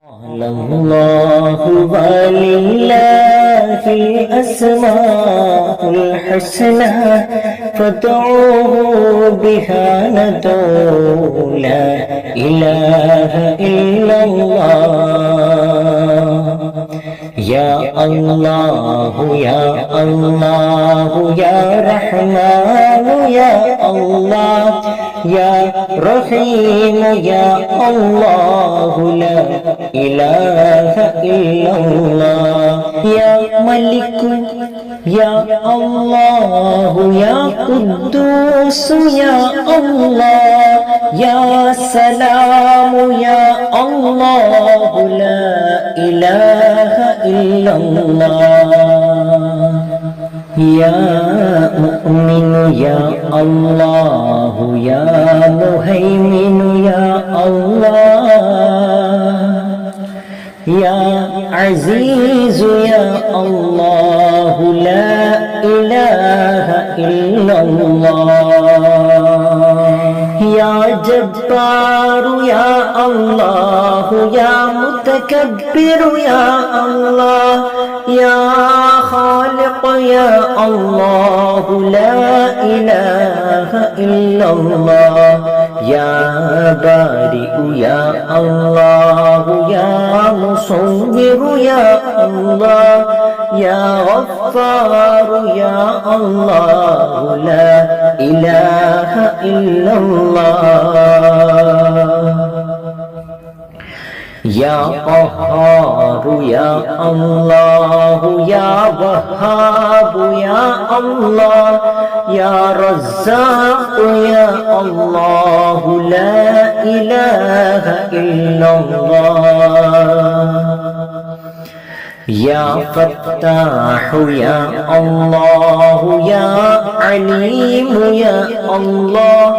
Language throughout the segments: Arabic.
الله ولله الأسماء الحسنى فادعوه بها ندعو لا إله إلا الله يا الله يا الله يا رحمن يا الله يا رحيم يا الله لا إله إلا الله يا ملك يا الله يا قدوس يا الله يا سلام يا الله لا إله إلا الله يا مؤمن يا الله يا مهيمن يا الله يا عزيز يا الله لا إله إلا الله يا جبار يا الله يا متكبر يا الله يا خالق يا الله لا إله إلا الله يا بارئ يا الله يا مصور يا الله يا غفار يا الله لا إله إلا الله يا قهار يا الله يا وهاب يا الله يا رزاق يا الله لا إله إلا الله يا فتاح يا الله يا عليم يا الله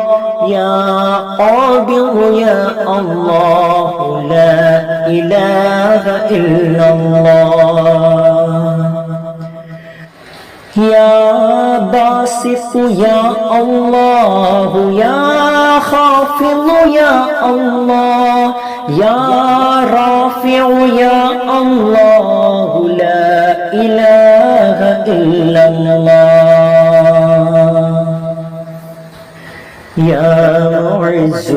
يا قابض يا الله لا إله إلا الله يا باسط يا الله يا خافض يا الله يا رافع يا الله لا إله إلا الله يا معز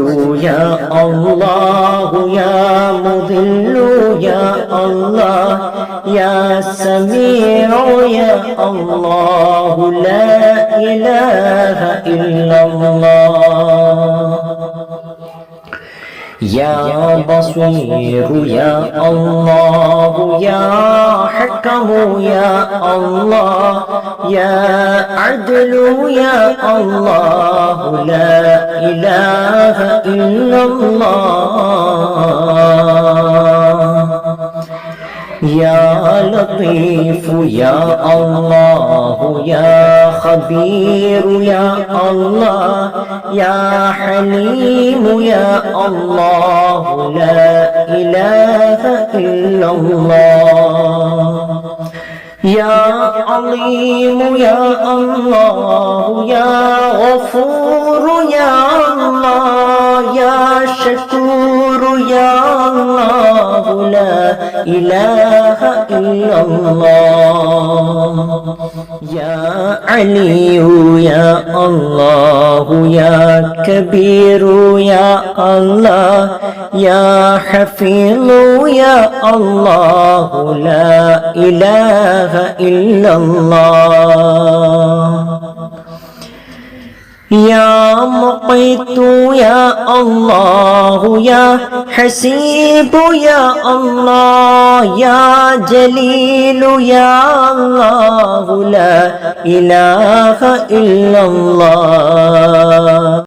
يا الله يا مذل يا الله يا سميع يا الله لا إله إلا الله يا بصير يا الله يا حكم يا الله يا عدل يا الله لا إله إلا الله يا لطيف يا الله يا خبير يا الله يا حليم يا الله لا إله إلا الله يا عظيم يا الله يا غفور يا الله يا شكور يا الله لا إله إلا الله يا علي يا الله يا كبير يا الله يا حفيظ يا الله لا إله إلا الله يا مقيت يا الله يا حسيب يا الله يا جليل يا الله لا إله إلا الله